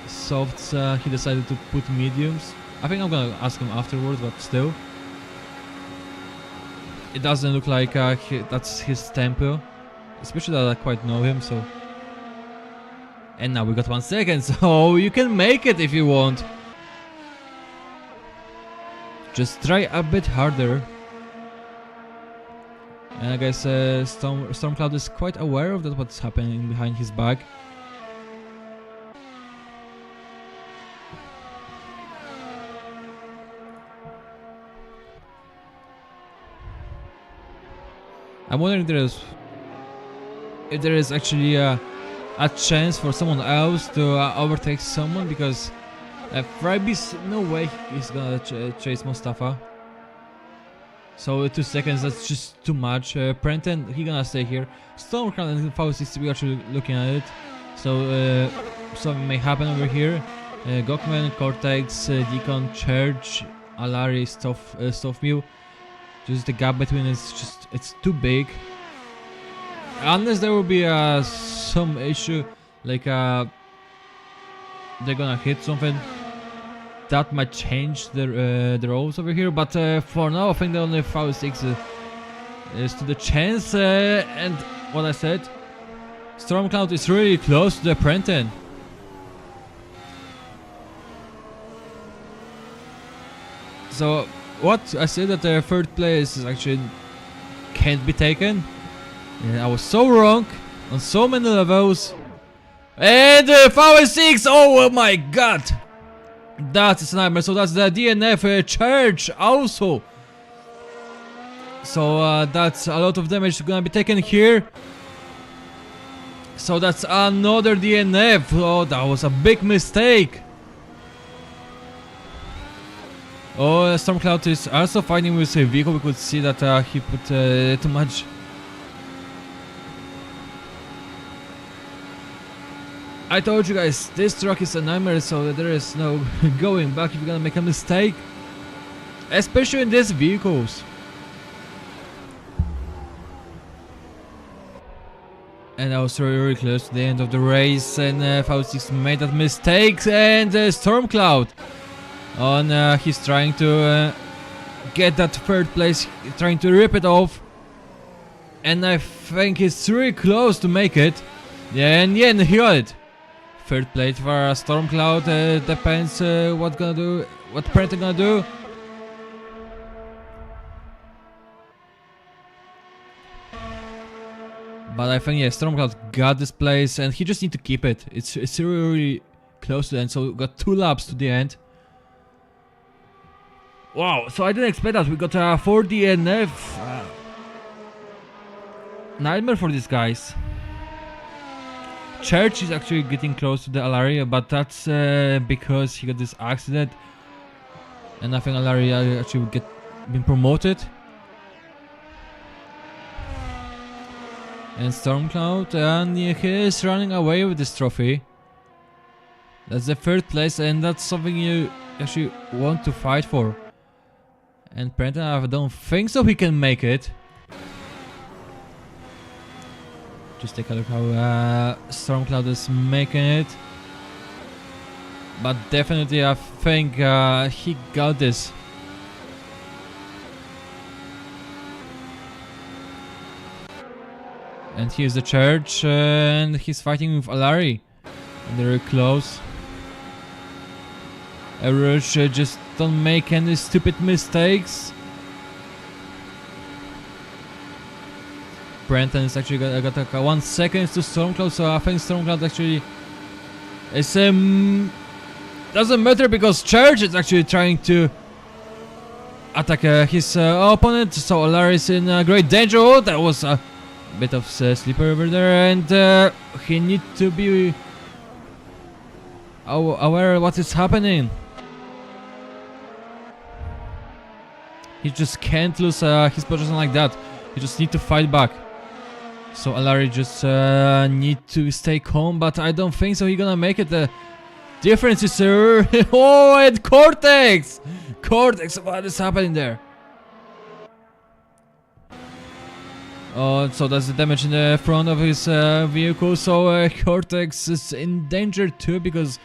Speaker 1: softs, he decided to put mediums. I think I'm gonna ask him afterwards, but still, it doesn't look like that's his tempo, especially that I quite know him. So, and now we got 1 second, so you can make it if you want. Just try a bit harder. And I guess Stormcloud is quite aware of that, what's happening behind his back. I'm wondering if there is actually a chance for someone else to overtake someone, because Frybis, no way he's gonna chase Mustafa. So 2 seconds, that's just too much. Brenton, he gonna stay here. Stormcloud and V6, we actually looking at it. So something may happen over here. Gokman, Cortex, Deacon, Church, Alari, Stofmew. Just the gap between it's too big. Unless there will be some issue, like they're gonna hit something, that might change the roles over here. But for now, I think the only V6 is to the chance. And what I said, Stormcloud is really close to the Brenton. So what I said, that the third place is actually can't be taken. I was so wrong on so many levels. And V6, oh my god, that's a nightmare. So that's the DNF Church also. So that's a lot of damage gonna be taken here. So that's another DNF. Oh, that was a big mistake. Oh, Stormcloud is also fighting with a vehicle. We could see that he put too much. I told you guys, this truck is a nightmare, so there is no going back if you're gonna make a mistake. especially in these vehicles. And I was really close to the end of the race, and V6 made that mistake, and Stormcloud on he's trying to get that third place, trying to rip it off, and I think he's really close to make it. Yeah, and he got it. Third place for Stormcloud. Depends what Prenton gonna do. But I think, yeah, Stormcloud got this place, and he just need to keep it. It's really close to the end, so we got 2 laps to the end. Wow, so I didn't expect that. We got a 4 DNF. Nightmare for these guys. Church is actually getting close to the Alaria, but that's because he got this accident. And I think Alaria actually will been promoted. And Stormcloud, and he is running away with this trophy. That's the 3rd place, and that's something you actually want to fight for. And Prenton, I don't think so he can make it. Just take a look how Stormcloud is making it. But definitely I think he got this. And here's the church, and he's fighting with Alari. And they're close. Erush, just don't make any stupid mistakes. Prenton is actually got like 1 second to Stormcloud, so I think Stormcloud actually is doesn't matter because Church is actually trying to attack his opponent, so Alari is in great danger. Oh, that was a bit of sleeper over there, and he needs to be aware of what is happening. He just can't lose his position like that. He just need to fight back. So Alari just need to stay calm, but I don't think so. He's gonna make it. The difference is oh, and Cortex! Cortex, what is happening there? Oh, so that's the damage in the front of his vehicle. So Cortex is in danger too because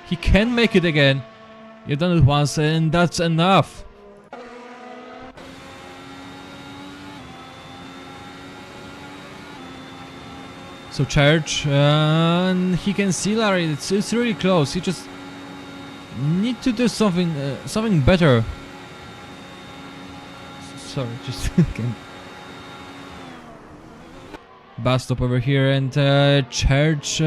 Speaker 1: he can make it again. You've done it once, and that's enough. So Church, and he can see Larry. It's really close. He just need to do something better. Sorry, just can. Bus stop over here, and Church.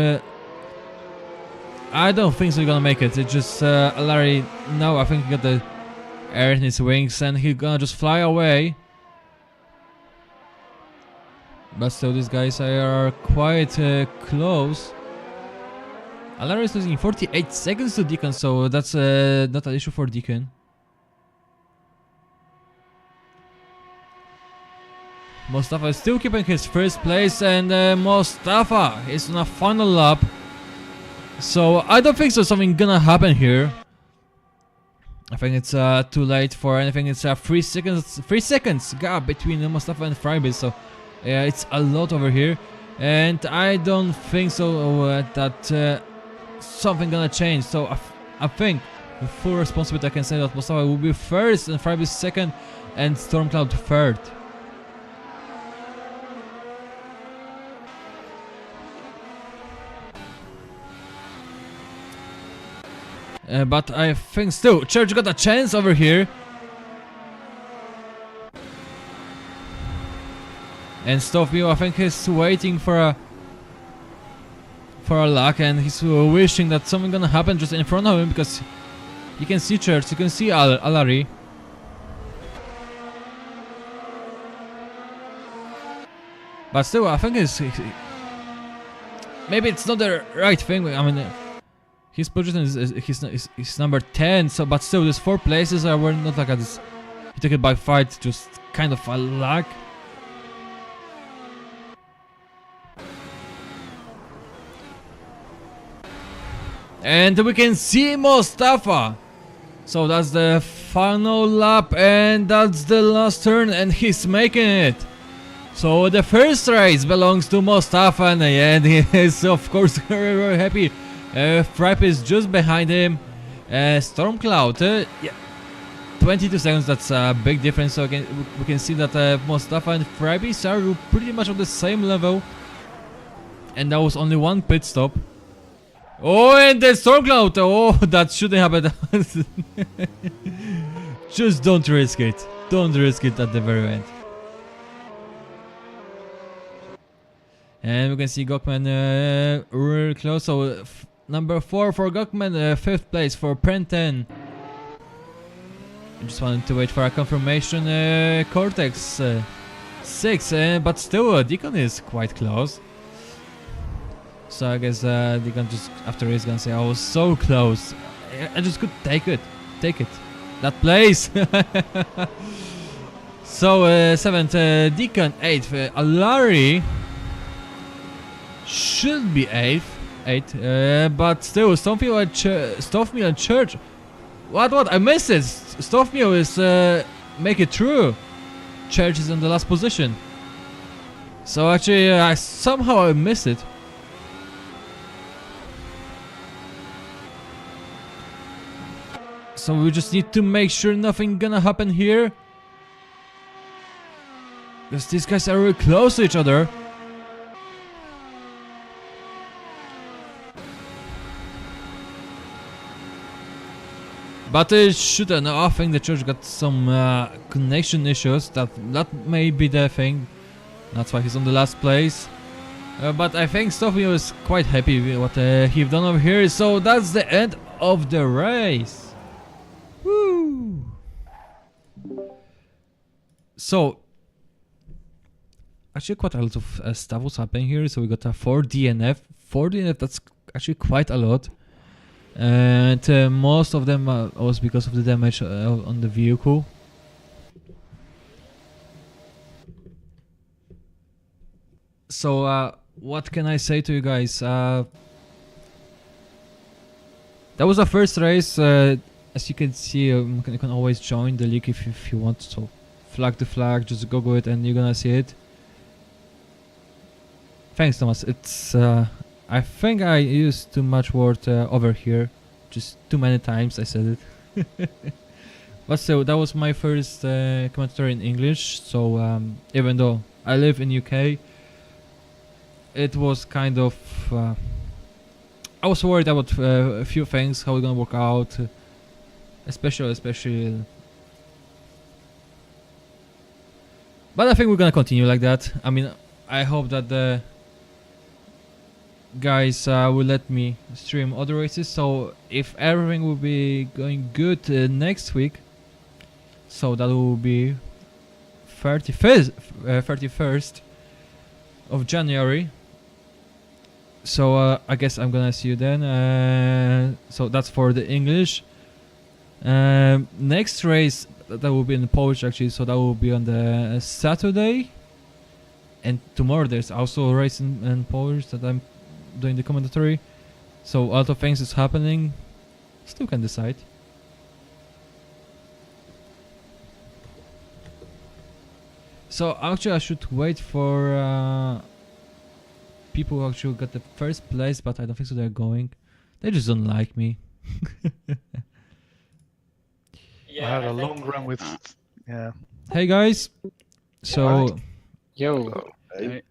Speaker 1: I don't think so. He's gonna make it. It's just Larry. No, I think he got the air in his wings, and he's gonna just fly away. But still, these guys are quite close. Alari is losing 48 seconds to Deacon, so that's not an issue for Deacon. Mustafa is still keeping his first place, and Mustafa is on a final lap. So I don't think so something gonna happen here. I think it's too late for anything. It's 3 seconds gap between Mustafa and Freibiz, so it's a lot over here, and I don't think so that something gonna change. So I think with full responsibility I can say that Mustafa will be first and Freibiz second and Stormcloud third. But I think still Church got a chance over here. And Stovio, I think he's waiting for a luck, and he's wishing that something gonna happen just in front of him, because you can see Church, you can see Alari. But still, I think maybe it's not the right thing. I mean, his position is number 10, so but still, these 4 places were not like this. He took it by fight, just kind of a luck. And we can see Mustafa. So that's the final lap, and that's the last turn, and he's making it. So the first race belongs to Mustafa, and he is of course very happy. Frapp is just behind him. Stormcloud, yeah, 22 seconds. That's a big difference. So again, we can see that Mustafa and Frappy are pretty much on the same level, and that was only one pit stop. Oh, and the Stormcloud! Oh, that shouldn't happen. Just don't risk it. Don't risk it at the very end. And we can see Gokman really close. So number 4 for Gokman, 5th place for Pren10. I just wanted to wait for a confirmation. Cortex 6, but still Deacon is quite close. So I guess Deacon just after he's gonna say, I was so close. I just could take it. That place. So 7th Deacon, 8th Alari should be 8th, but still Stoffmeal and Church. What? I missed it. Stoffmeal is make it through. Church is in the last position. So actually, I missed it. So we just need to make sure nothing gonna happen here, because these guys are really close to each other. But no, I think the Church got some connection issues. That may be the thing. That's why he's on the last place. But I think Stoffmeal is quite happy with what he's done over here. So that's the end of the race. Woo! So actually quite a lot of stuff was happening here. So we got a 4 DNF. 4 DNF, that's actually quite a lot. And most of them was because of the damage on the vehicle. So what can I say to you guys? That was the first race. As you can see, you can always join the league if you want. So flag the flag, just Google it and you're gonna see it. Thanks, Thomas. It's I think I used too much word over here, just too many times I said it. But still, that was my first commentary in English. So even though I live in UK, it was kind of I was worried about a few things, how it's gonna work out, especially. But I think we're gonna continue like that. I mean, I hope that the guys will let me stream other races. So if everything will be going good next week, so that will be 31st of January. So I guess I'm gonna see you then. So that's for the English. Next race that will be in Polish actually, so that will be on the Saturday. And tomorrow there's also a race in Polish that I'm doing the commentary. So a lot of things is happening. Still can decide. So actually I should wait for people who actually got the first place, but I don't think so they're going. They just don't like me.
Speaker 2: I had a long run with, yeah.
Speaker 1: Hey guys. So
Speaker 3: Yo.
Speaker 2: Hey.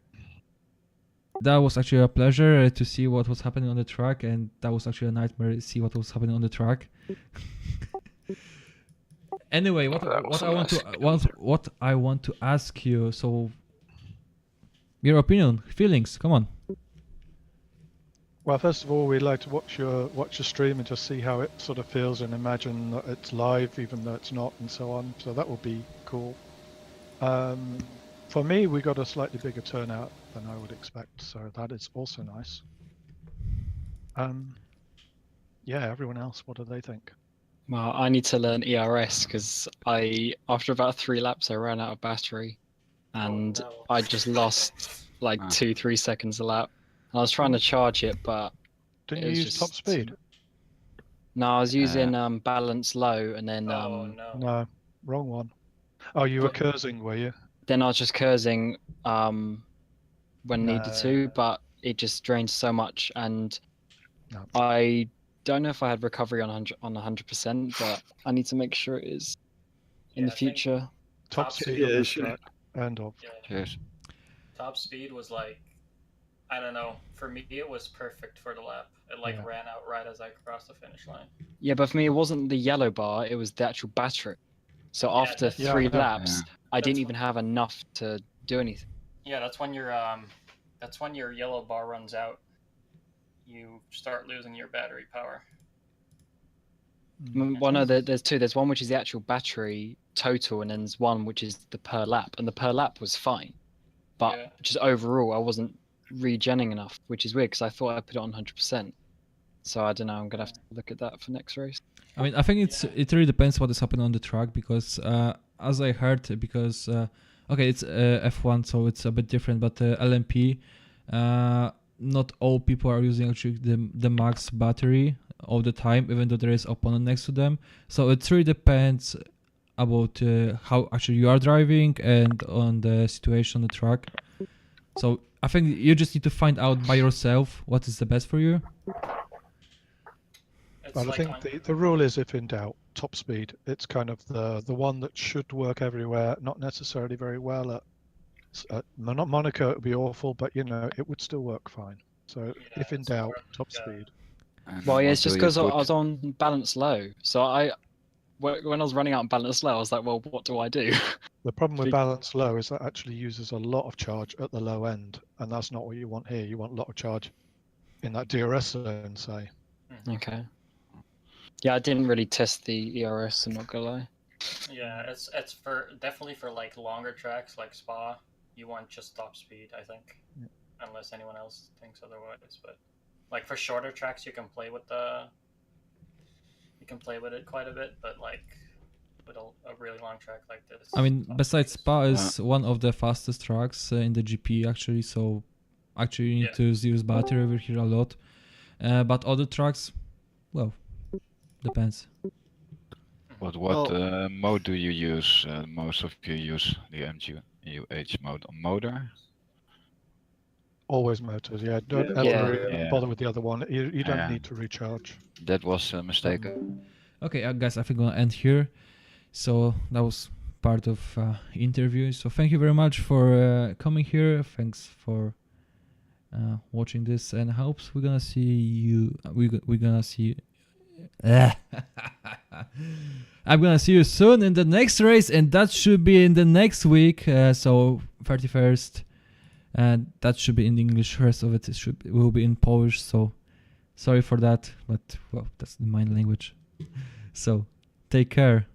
Speaker 1: that was actually a pleasure to see what was happening on the track, and that was actually a nightmare to see what was happening on the track. Anyway, what I want to ask you, so your opinion, feelings, come on.
Speaker 2: Well, first of all, we'd like to watch your stream and just see how it sort of feels, and imagine that it's live even though it's not, and so on. So that would be cool. For me, we got a slightly bigger turnout than I would expect, so that is also nice. Yeah, everyone else, what do they think?
Speaker 3: Well, I need to learn ERS because after about 3 laps, I ran out of battery, and I just lost like 2-3 seconds a lap. I was trying to charge it, but
Speaker 2: Didn't
Speaker 3: it
Speaker 2: you
Speaker 3: was
Speaker 2: use
Speaker 3: just
Speaker 2: top speed?
Speaker 3: No, I was using balance low, and then
Speaker 4: Oh no.
Speaker 2: No, wrong one. Oh, you were
Speaker 3: What?
Speaker 2: cursing, were you?
Speaker 3: then I was just cursing when needed
Speaker 2: No.
Speaker 3: to, but it just drains so much, and
Speaker 2: No.
Speaker 3: I don't know if I had recovery on 100%, but I need to make sure it is in
Speaker 4: Yeah,
Speaker 3: the
Speaker 4: I think
Speaker 3: future.
Speaker 2: Top
Speaker 4: top
Speaker 2: speed
Speaker 4: speed.
Speaker 2: on
Speaker 5: Yeah,
Speaker 2: this
Speaker 5: sure.
Speaker 2: track. End of.
Speaker 4: Yeah,
Speaker 5: Cheers.
Speaker 4: top speed was like, I don't know. For me, it was perfect for the lap. It like
Speaker 2: Yeah.
Speaker 4: ran out right as I crossed the finish line.
Speaker 3: Yeah, but for me, it wasn't the yellow bar; it was the actual battery. So
Speaker 4: Yeah,
Speaker 3: after
Speaker 4: that's-
Speaker 2: Yeah,
Speaker 3: 3
Speaker 2: I know.
Speaker 3: laps, I didn't
Speaker 4: That's
Speaker 3: even have enough to do anything.
Speaker 4: Yeah, that's when your yellow bar runs out. You start losing your battery power.
Speaker 3: Well, no, there's two. There's one which is the actual battery total, and then there's one which is the per lap. And the per lap was fine, but
Speaker 4: Yeah.
Speaker 3: just overall, I wasn't regenning enough, which is weird because I thought I put it on 100%. So I don't know. I'm gonna have to look at that for next race.
Speaker 1: I mean, I think it really depends what is happening on the track because as I heard, because okay, it's F1, so it's a bit different, but LMP, not all people are using actually the max battery all the time, even though there is opponent next to them. So it really depends about how actually you are driving and on the situation on the track. So I think you just need to find out by yourself what is the best for you.
Speaker 4: It's
Speaker 2: But I
Speaker 4: like
Speaker 2: think the rule is, if in doubt, top speed. It's kind of the one that should work everywhere, not necessarily very well at Monaco. It would be awful, but you know it would still work fine. So
Speaker 4: Yeah,
Speaker 2: if in
Speaker 4: it's
Speaker 2: doubt,
Speaker 4: more
Speaker 2: top
Speaker 4: like,
Speaker 2: speed.
Speaker 5: And
Speaker 3: Well, yeah,
Speaker 5: what
Speaker 3: it's just
Speaker 5: do you
Speaker 3: because I
Speaker 5: put-
Speaker 3: was on balance low. So when I was running out on balance low, I was like, well, what do I do?
Speaker 2: The problem with
Speaker 3: Big-
Speaker 2: balance low is that actually uses a lot of charge at the low end, and that's not what you want here. You want a lot of charge in that DRS zone, say.
Speaker 3: Okay. Yeah, I didn't really test the ERS. I'm not gonna lie.
Speaker 4: Yeah, it's for definitely for like longer tracks like Spa. You want just top speed, I think, unless anyone else thinks otherwise. But like for shorter tracks, you can play with it quite a bit. But like with a really long track like this,
Speaker 1: I mean,
Speaker 4: top
Speaker 1: besides
Speaker 4: speed
Speaker 1: Spa is one of the fastest tracks in the GP actually, so actually you need
Speaker 4: Yeah.
Speaker 1: to use battery over here a lot. But other tracks, well, depends.
Speaker 5: What
Speaker 2: Well-
Speaker 5: mode do you use? Most of you use the MGUH mode on motor.
Speaker 2: Always motors, yeah. Don't
Speaker 5: Yeah.
Speaker 2: ever
Speaker 5: Yeah.
Speaker 2: bother with the other one. You don't
Speaker 5: Yeah.
Speaker 2: need to recharge.
Speaker 5: That was a mistake.
Speaker 1: Okay, guys, I think I'm gonna end here. So that was part of interview. So thank you very much for coming here. Thanks for watching this, and I hope we're gonna see you. We're gonna see. I'm gonna see you soon in the next race, and that should be in the next week. So 31st, and that should be in English. The rest of it will be in Polish. So sorry for that, but well, that's the main language. So take care.